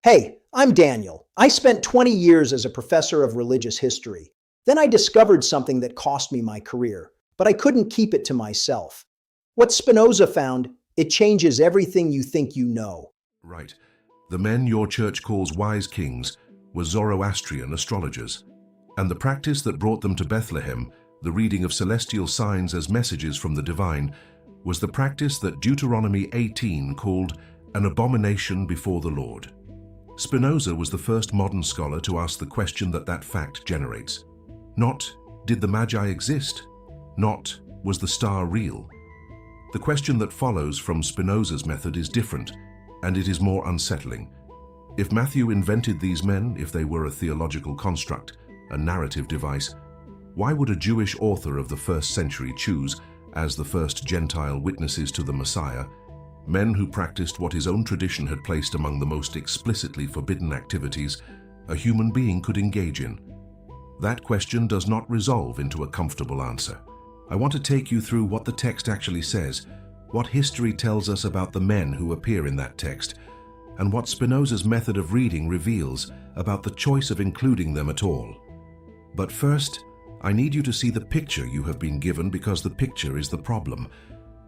Hey, I'm Daniel. I spent 20 years as a professor of religious history. Then I discovered something that cost me my career, but I couldn't keep it to myself. What Spinoza found, it changes everything you think you know. Right. The men your church calls wise kings were Zoroastrian astrologers, and the practice that brought them to Bethlehem, the reading of celestial signs as messages from the divine, was the practice that Deuteronomy 18 called an abomination before the Lord. Spinoza was the first modern scholar to ask the question that fact generates. Not, did the Magi exist? Not, was the star real? The question that follows from Spinoza's method is different, and it is more unsettling. If Matthew invented these men, if they were a theological construct, a narrative device, why would a Jewish author of the first century choose, as the first Gentile witnesses to the Messiah, men who practiced what his own tradition had placed among the most explicitly forbidden activities a human being could engage in? That question does not resolve into a comfortable answer. I want to take you through what the text actually says, what history tells us about the men who appear in that text, and what Spinoza's method of reading reveals about the choice of including them at all. But first, I need you to see the picture you have been given, because the picture is the problem.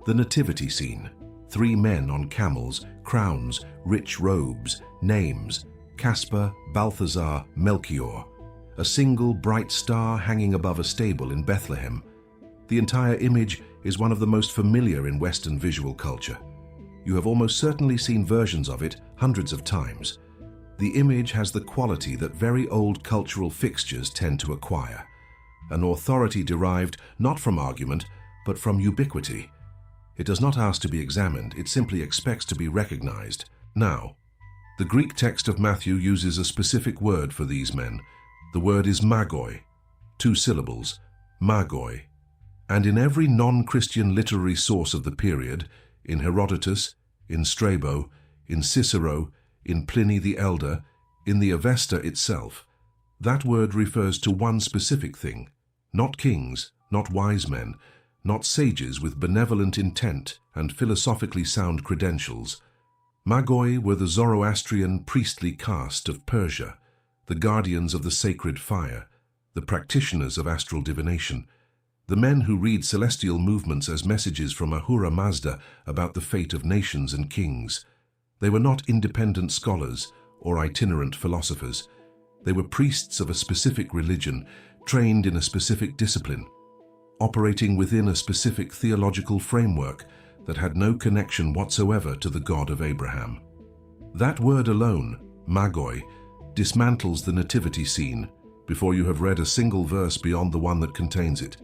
The nativity scene. 3 men on camels, crowns, rich robes, names: Caspar, Balthasar, Melchior. A single bright star hanging above a stable in Bethlehem. The entire image is one of the most familiar in Western visual culture. You have almost certainly seen versions of it hundreds of times. The image has the quality that very old cultural fixtures tend to acquire. An authority derived not from argument, but from ubiquity. It does not ask to be examined, it simply expects to be recognized. Now, the Greek text of Matthew uses a specific word for these men. The word is magoi, 2 syllables, magoi. And in every non-Christian literary source of the period, in Herodotus, in Strabo, in Cicero, in Pliny the Elder, in the Avesta itself, that word refers to one specific thing, not kings, not wise men, not sages with benevolent intent and philosophically sound credentials. Magoi were the Zoroastrian priestly caste of Persia, the guardians of the sacred fire, the practitioners of astral divination, the men who read celestial movements as messages from Ahura Mazda about the fate of nations and kings. They were not independent scholars or itinerant philosophers. They were priests of a specific religion, trained in a specific discipline, operating within a specific theological framework that had no connection whatsoever to the God of Abraham. That word alone, magoi, dismantles the nativity scene before you have read a single verse beyond the one that contains it.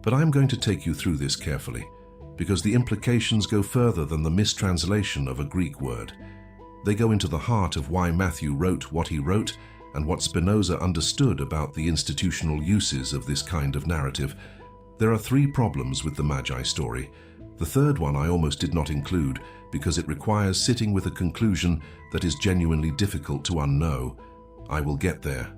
But I'm going to take you through this carefully, because the implications go further than the mistranslation of a Greek word. They go into the heart of why Matthew wrote what he wrote and what Spinoza understood about the institutional uses of this kind of narrative. There are 3 problems with the Magi story. The third one I almost did not include because it requires sitting with a conclusion that is genuinely difficult to unknow. I will get there,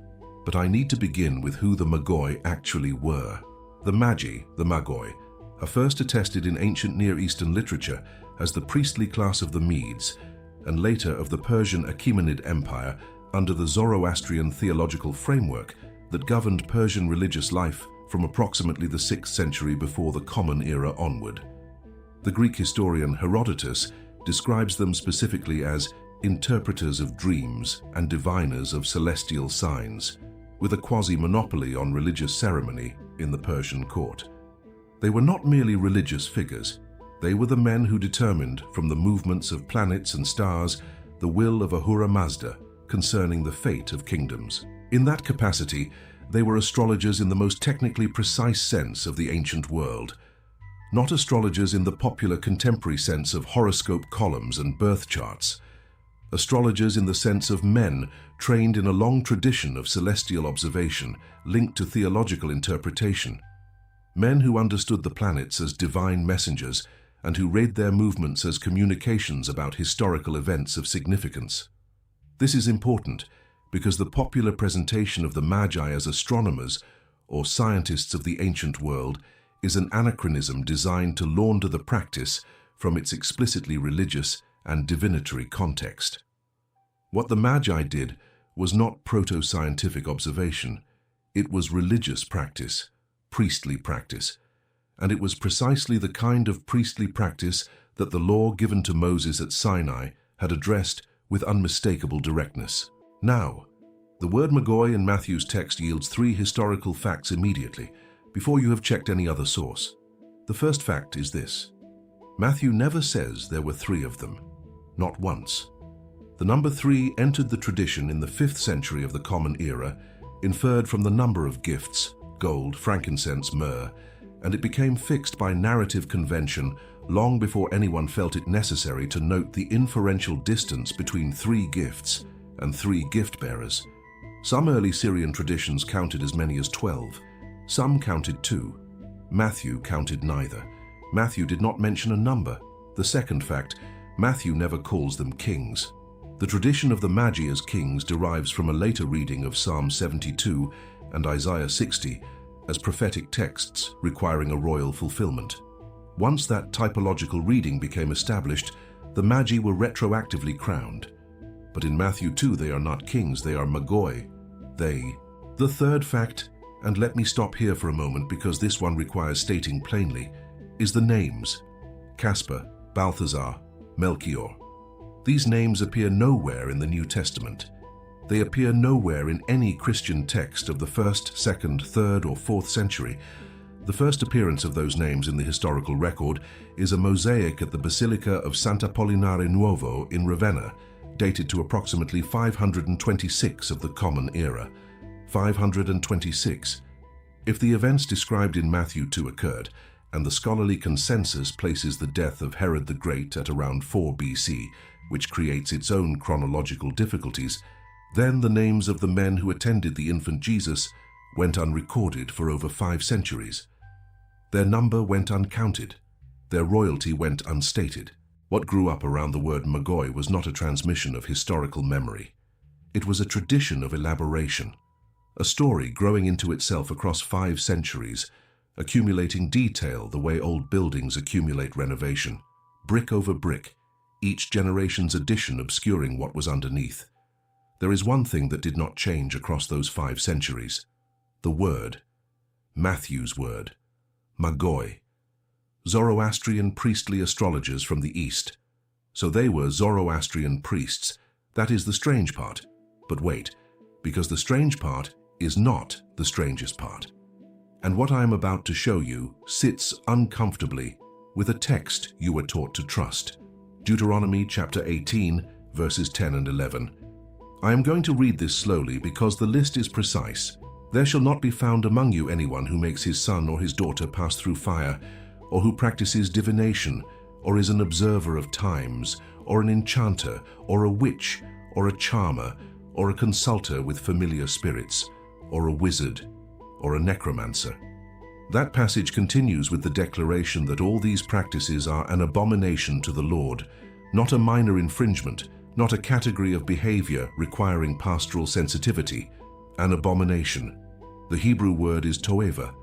but I need to begin with who the magoi actually were. The Magi, the magoi, are first attested in ancient Near Eastern literature as the priestly class of the Medes, and later of the Persian Achaemenid Empire under the Zoroastrian theological framework that governed Persian religious life from approximately the 6th century before the Common Era onward. The Greek historian Herodotus describes them specifically as interpreters of dreams and diviners of celestial signs, with a quasi-monopoly on religious ceremony in the Persian court. They were not merely religious figures. They were the men who determined, from the movements of planets and stars, the will of Ahura Mazda concerning the fate of kingdoms. In that capacity, they were astrologers in the most technically precise sense of the ancient world, not astrologers in the popular contemporary sense of horoscope columns and birth charts. Astrologers in the sense of men trained in a long tradition of celestial observation linked to theological interpretation. Men who understood the planets as divine messengers and who read their movements as communications about historical events of significance. This is important because the popular presentation of the Magi as astronomers or scientists of the ancient world is an anachronism designed to launder the practice from its explicitly religious and divinatory context. What the Magi did was not proto-scientific observation. It was religious practice, priestly practice. And it was precisely the kind of priestly practice that the law given to Moses at Sinai had addressed with unmistakable directness. Now, the word magoi in Matthew's text yields 3 historical facts immediately, before you have checked any other source. The first fact is this: Matthew never says there were 3 of them, not once. The number 3 entered the tradition in the 5th century of the Common Era, inferred from the number of gifts, gold, frankincense, myrrh, and it became fixed by narrative convention long before anyone felt it necessary to note the inferential distance between 3 gifts and 3 gift-bearers. Some early Syrian traditions counted as many as 12. Some counted 2. Matthew counted neither. Matthew did not mention a number. The second fact, Matthew never calls them kings. The tradition of the Magi as kings derives from a later reading of Psalm 72 and Isaiah 60 as prophetic texts requiring a royal fulfillment. Once that typological reading became established, the Magi were retroactively crowned. But in Matthew 2, they are not kings, they are magoi. The third fact, and let me stop here for a moment because this one requires stating plainly, is the names: Caspar, Balthasar, Melchior. These names appear nowhere in the New Testament. They appear nowhere in any Christian text of the 1st, 2nd, 3rd, or 4th century. The first appearance of those names in the historical record is a mosaic at the Basilica of Sant'Apollinare Nuovo in Ravenna, dated to approximately 526 of the Common Era. 526. If the events described in Matthew 2 occurred, and the scholarly consensus places the death of Herod the Great at around 4 BC, which creates its own chronological difficulties, then the names of the men who attended the infant Jesus went unrecorded for over 5 centuries. Their number went uncounted. Their royalty went unstated. What grew up around the word magoi was not a transmission of historical memory. It was a tradition of elaboration, a story growing into itself across 5 centuries, accumulating detail the way old buildings accumulate renovation, brick over brick, each generation's addition obscuring what was underneath. There is one thing that did not change across those 5 centuries: the word, Matthew's word, magoi. Zoroastrian priestly astrologers from the East. So they were Zoroastrian priests. That is the strange part. But wait, because the strange part is not the strangest part. And what I am about to show you sits uncomfortably with a text you were taught to trust. Deuteronomy chapter 18, verses 10 and 11. I am going to read this slowly because the list is precise. There shall not be found among you anyone who makes his son or his daughter pass through fire, or who practices divination, or is an observer of times, or an enchanter, or a witch, or a charmer, or a consulter with familiar spirits, or a wizard, or a necromancer. That passage continues with the declaration that all these practices are an abomination to the Lord, not a minor infringement, not a category of behavior requiring pastoral sensitivity, an abomination. The Hebrew word is toeva,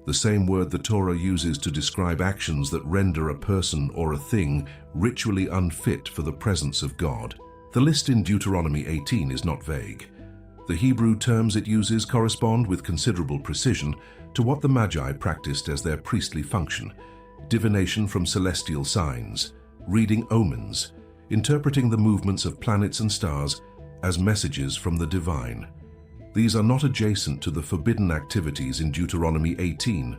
the same word the Torah uses to describe actions that render a person or a thing ritually unfit for the presence of God. The list in Deuteronomy 18 is not vague. The Hebrew terms it uses correspond with considerable precision to what the Magi practiced as their priestly function: divination from celestial signs, reading omens, interpreting the movements of planets and stars as messages from the divine. These are not adjacent to the forbidden activities in Deuteronomy 18.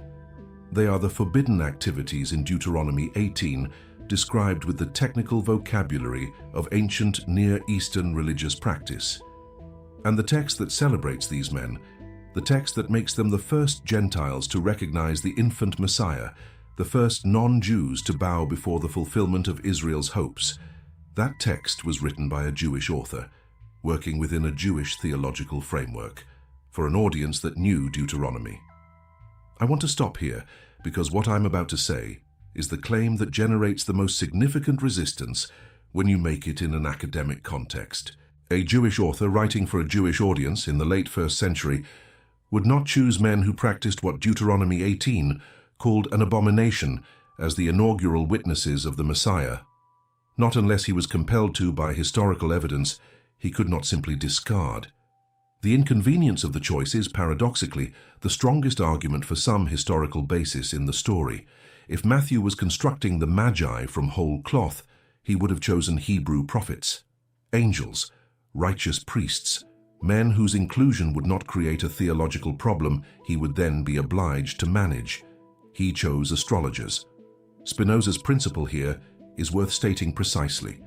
They are the forbidden activities in Deuteronomy 18 described with the technical vocabulary of ancient Near Eastern religious practice. And the text that celebrates these men, the text that makes them the first Gentiles to recognize the infant Messiah, the first non-Jews to bow before the fulfillment of Israel's hopes, that text was written by a Jewish author, working within a Jewish theological framework, for an audience that knew Deuteronomy. I want to stop here because what I'm about to say is the claim that generates the most significant resistance when you make it in an academic context. A Jewish author writing for a Jewish audience in the late 1st century would not choose men who practiced what Deuteronomy 18 called an abomination as the inaugural witnesses of the Messiah. Not unless he was compelled to by historical evidence. he could not simply discard. The inconvenience of the choice is, paradoxically, the strongest argument for some historical basis in the story. If Matthew was constructing the Magi from whole cloth, he would have chosen Hebrew prophets, angels, righteous priests, men whose inclusion would not create a theological problem he would then be obliged to manage. He chose astrologers. Spinoza's principle here is worth stating precisely.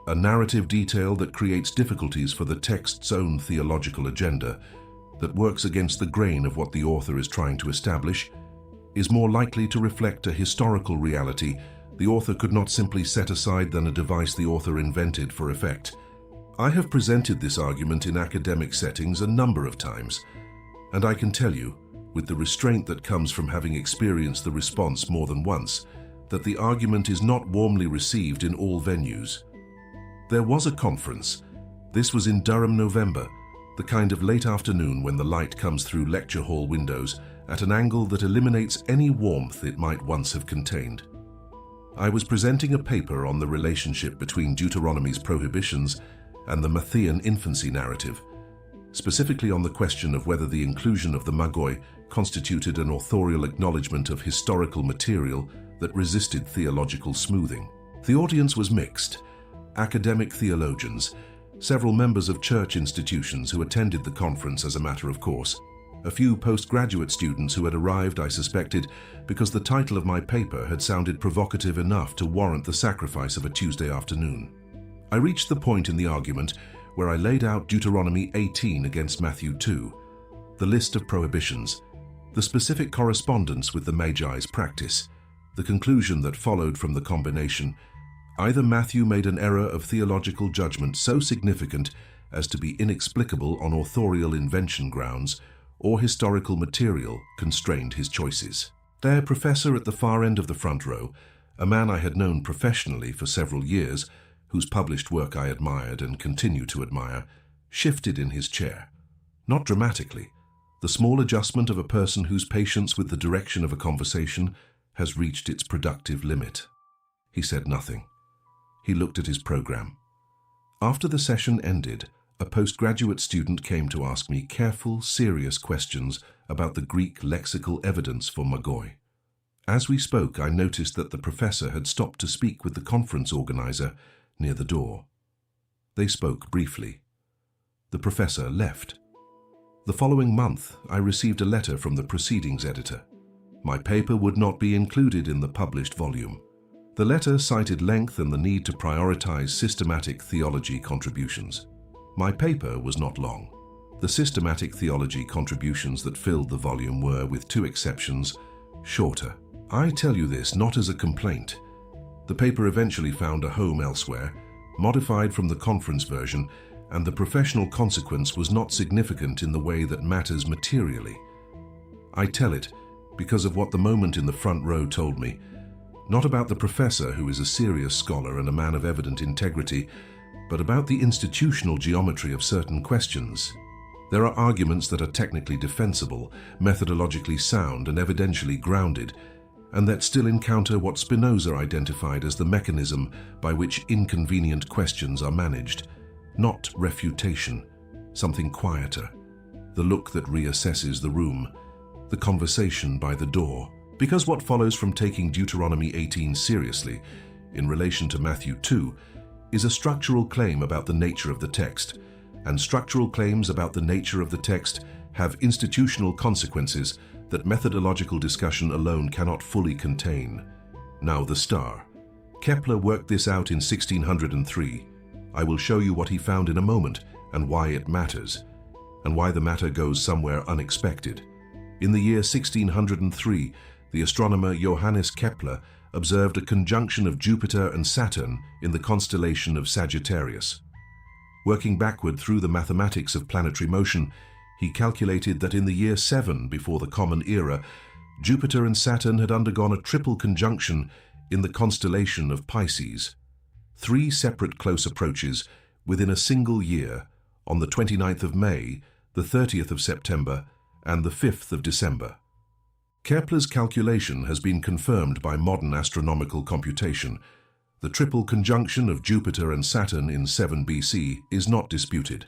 A narrative detail that creates difficulties for the text's own theological agenda, that works against the grain of what the author is trying to establish, is more likely to reflect a historical reality the author could not simply set aside than a device the author invented for effect. I have presented this argument in academic settings a number of times, and I can tell you, with the restraint that comes from having experienced the response more than once, that the argument is not warmly received in all venues. There was a conference. This was in Durham, November, the kind of late afternoon when the light comes through lecture hall windows at an angle that eliminates any warmth it might once have contained. I was presenting a paper on the relationship between Deuteronomy's prohibitions and the Matthean infancy narrative, specifically on the question of whether the inclusion of the magoi constituted an authorial acknowledgement of historical material that resisted theological smoothing. The audience was mixed. Academic theologians, several members of church institutions who attended the conference as a matter of course, a few postgraduate students who had arrived, I suspected, because the title of my paper had sounded provocative enough to warrant the sacrifice of a Tuesday afternoon. I reached the point in the argument where I laid out Deuteronomy 18 against Matthew 2, the list of prohibitions, the specific correspondence with the Magi's practice, the conclusion that followed from the combination. Either Matthew made an error of theological judgment so significant as to be inexplicable on authorial invention grounds, or historical material constrained his choices. Their professor at the far end of the front row, a man I had known professionally for several years, whose published work I admired and continue to admire, shifted in his chair. Not dramatically, the small adjustment of a person whose patience with the direction of a conversation has reached its productive limit. He said nothing. He looked at his program. After the session ended, a postgraduate student came to ask me careful, serious questions about the Greek lexical evidence for magoi. As we spoke, I noticed that the professor had stopped to speak with the conference organizer near the door. They spoke briefly. The professor left. The following month, I received a letter from the proceedings editor. My paper would not be included in the published volume. The letter cited length and the need to prioritize systematic theology contributions. My paper was not long. The systematic theology contributions that filled the volume were, with two exceptions, shorter. I tell you this not as a complaint. The paper eventually found a home elsewhere, modified from the conference version, and the professional consequence was not significant in the way that matters materially. I tell it because of what the moment in the front row told me, not about the professor, who is a serious scholar and a man of evident integrity, but about the institutional geometry of certain questions. There are arguments that are technically defensible, methodologically sound and evidentially grounded, and that still encounter what Spinoza identified as the mechanism by which inconvenient questions are managed. Not refutation, something quieter, the look that reassesses the room, the conversation by the door. Because what follows from taking Deuteronomy 18 seriously, in relation to Matthew 2, is a structural claim about the nature of the text, and structural claims about the nature of the text have institutional consequences that methodological discussion alone cannot fully contain. Now the star. Kepler worked this out in 1603. I will show you what he found in a moment and why it matters, and why the matter goes somewhere unexpected. In the year 1603, the astronomer Johannes Kepler observed a conjunction of Jupiter and Saturn in the constellation of Sagittarius. Working backward through the mathematics of planetary motion, he calculated that in the year 7 before the Common Era, Jupiter and Saturn had undergone a triple conjunction in the constellation of Pisces. 3 separate close approaches within a single year, on the 29th of May, the 30th of September, and the 5th of December. Kepler's calculation has been confirmed by modern astronomical computation. The triple conjunction of Jupiter and Saturn in 7 BC is not disputed.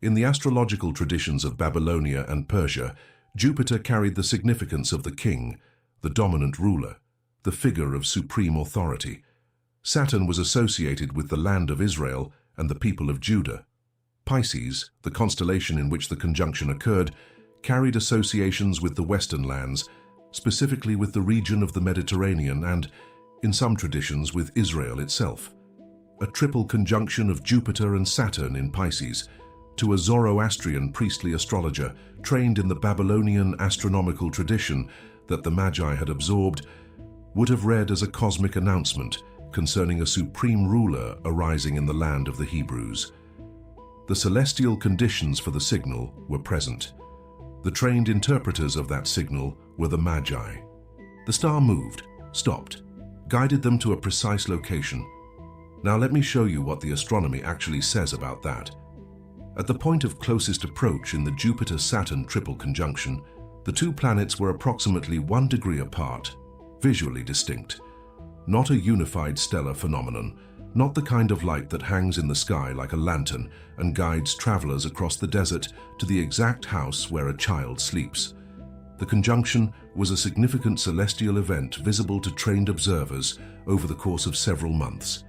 In the astrological traditions of Babylonia and Persia, Jupiter carried the significance of the king, the dominant ruler, the figure of supreme authority. Saturn was associated with the land of Israel and the people of Judah. Pisces, the constellation in which the conjunction occurred, carried associations with the Western lands, specifically with the region of the Mediterranean and, in some traditions, with Israel itself. A triple conjunction of Jupiter and Saturn in Pisces, to a Zoroastrian priestly astrologer trained in the Babylonian astronomical tradition that the Magi had absorbed, would have read as a cosmic announcement concerning a supreme ruler arising in the land of the Hebrews. The celestial conditions for the signal were present. The trained interpreters of that signal were the Magi. The star moved, stopped, guided them to a precise location. Now let me show you what the astronomy actually says about that. At the point of closest approach in the Jupiter-Saturn triple conjunction, the two planets were approximately 1 degree apart, visually distinct. Not a unified stellar phenomenon, not the kind of light that hangs in the sky like a lantern and guides travelers across the desert to the exact house where a child sleeps. The conjunction was a significant celestial event visible to trained observers over the course of several months.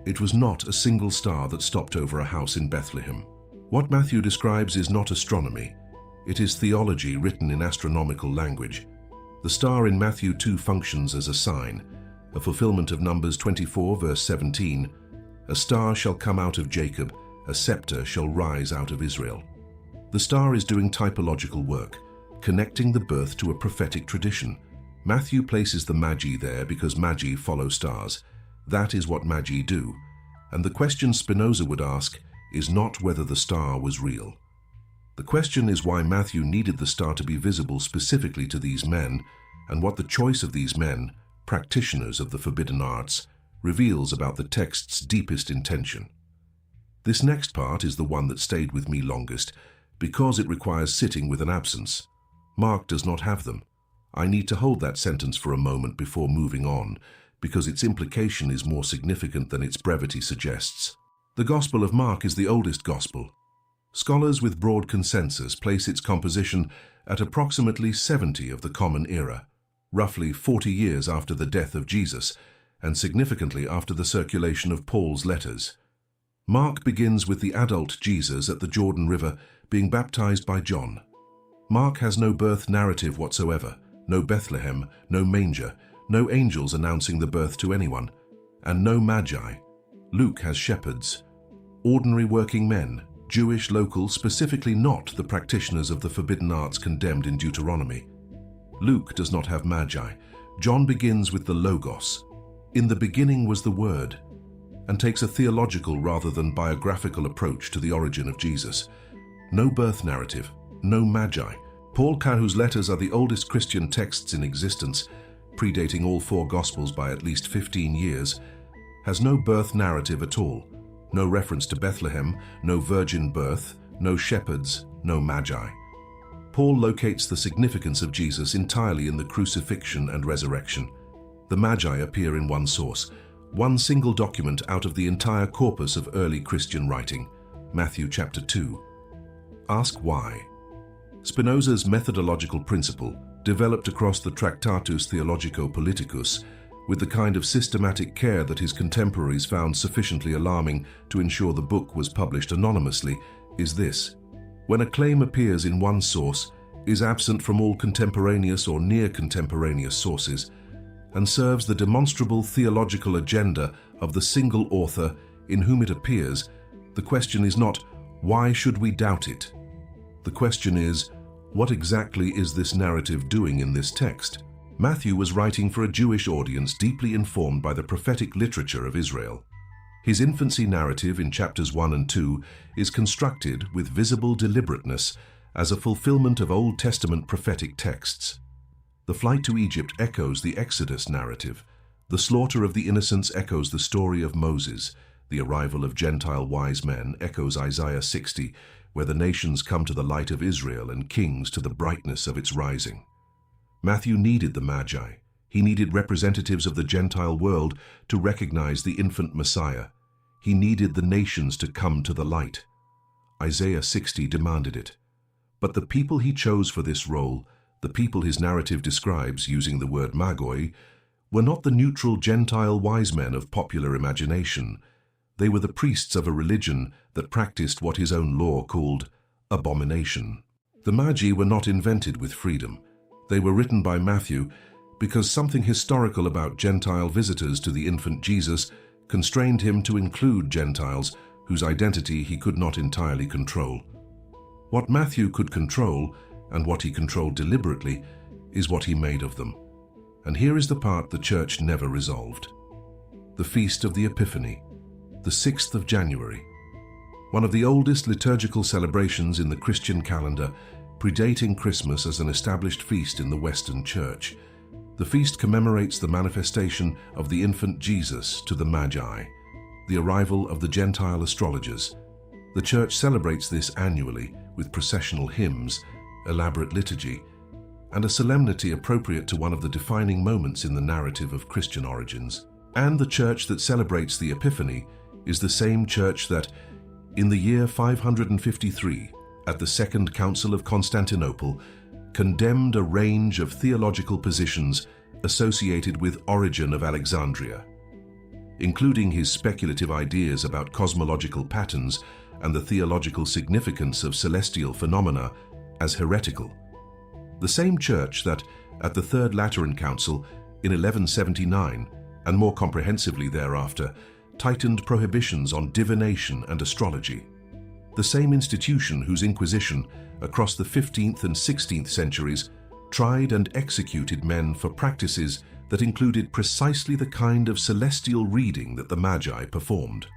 It was not a single star that stopped over a house in Bethlehem. What Matthew describes is not astronomy. It is theology written in astronomical language. The star in Matthew 2 functions as a sign, a fulfillment of Numbers 24 verse 17. A star shall come out of Jacob, a scepter shall rise out of Israel. The star is doing typological work, connecting the birth to a prophetic tradition. Matthew places the Magi there because Magi follow stars. That is what Magi do. And the question Spinoza would ask is not whether the star was real. The question is why Matthew needed the star to be visible specifically to these men, and what the choice of these men, practitioners of the forbidden arts, reveals about the text's deepest intention. This next part is the one that stayed with me longest, because it requires sitting with an absence. Mark does not have them. I need to hold that sentence for a moment before moving on, because its implication is more significant than its brevity suggests. The Gospel of Mark is the oldest Gospel. Scholars with broad consensus place its composition at approximately 70 of the Common Era, roughly 40 years after the death of Jesus, and significantly after the circulation of Paul's letters. Mark begins with the adult Jesus at the Jordan River being baptized by John. Mark has no birth narrative whatsoever, no Bethlehem, no manger, no angels announcing the birth to anyone, and no Magi. Luke has shepherds, ordinary working men, Jewish locals, specifically not the practitioners of the forbidden arts condemned in Deuteronomy. Luke does not have Magi. John begins with the Logos. In the beginning was the Word, and takes a theological rather than biographical approach to the origin of Jesus. No birth narrative, no Magi. Paul, whose letters are the oldest Christian texts in existence, predating all 4 Gospels by at least 15 years, has no birth narrative at all. No reference to Bethlehem, no virgin birth, no shepherds, no Magi. Paul locates the significance of Jesus entirely in the crucifixion and resurrection. The Magi appear in one source, one single document out of the entire corpus of early Christian writing, Matthew chapter 2. Ask why. Spinoza's methodological principle, developed across the Tractatus Theologico-Politicus, with the kind of systematic care that his contemporaries found sufficiently alarming to ensure the book was published anonymously, is this: when a claim appears in one source, is absent from all contemporaneous or near-contemporaneous sources, and serves the demonstrable theological agenda of the single author in whom it appears, the question is not, why should we doubt it? The question is, what exactly is this narrative doing in this text? Matthew was writing for a Jewish audience deeply informed by the prophetic literature of Israel. His infancy narrative in chapters 1 and 2 is constructed with visible deliberateness as a fulfillment of Old Testament prophetic texts. The flight to Egypt echoes the Exodus narrative. The slaughter of the innocents echoes the story of Moses. The arrival of Gentile wise men echoes Isaiah 60, where the nations come to the light of Israel and kings to the brightness of its rising. Matthew needed the Magi. He needed representatives of the Gentile world to recognize the infant Messiah. He needed the nations to come to the light. Isaiah 60 demanded it. But the people he chose for this role, the people his narrative describes using the word magoi, were not the neutral Gentile wise men of popular imagination. They were the priests of a religion that practiced what his own law called abomination. The Magi were not invented with freedom. They were written by Matthew because something historical about Gentile visitors to the infant Jesus constrained him to include Gentiles whose identity he could not entirely control. What Matthew could control, and what he controlled deliberately, is what he made of them. And here is the part the Church never resolved. The Feast of the Epiphany, the 6th of January. One of the oldest liturgical celebrations in the Christian calendar, predating Christmas as an established feast in the Western Church. The feast commemorates the manifestation of the infant Jesus to the Magi, the arrival of the Gentile astrologers. The Church celebrates this annually with processional hymns, elaborate liturgy, and a solemnity appropriate to one of the defining moments in the narrative of Christian origins. And the Church that celebrates the Epiphany is the same Church that, in the year 553, at the Second Council of Constantinople, condemned a range of theological positions associated with Origen of Alexandria, including his speculative ideas about cosmological patterns and the theological significance of celestial phenomena, as heretical. The same Church that, at the Third Lateran Council in 1179, and more comprehensively thereafter, tightened prohibitions on divination and astrology. The same institution whose Inquisition, across the 15th and 16th centuries, tried and executed men for practices that included precisely the kind of celestial reading that the Magi performed.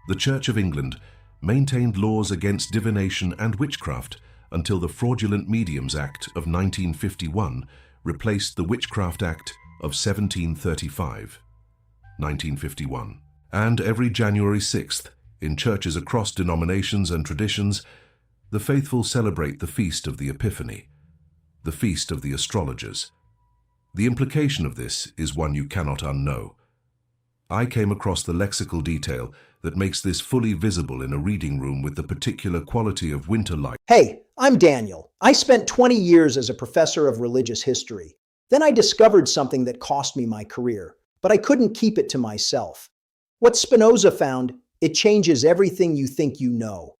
The Church of England maintained laws against divination and witchcraft until the Fraudulent Mediums Act of 1951 replaced the Witchcraft Act of 1735. 1951. And every January 6th, in churches across denominations and traditions, the faithful celebrate the Feast of the Epiphany, the Feast of the Astrologers. The implication of this is one you cannot unknow. I came across the lexical detail that makes this fully visible in a reading room with the particular quality of winter light. Hey, I'm Daniel. I spent 20 years as a professor of religious history. Then I discovered something that cost me my career, but I couldn't keep it to myself. What Spinoza found, it changes everything you think you know.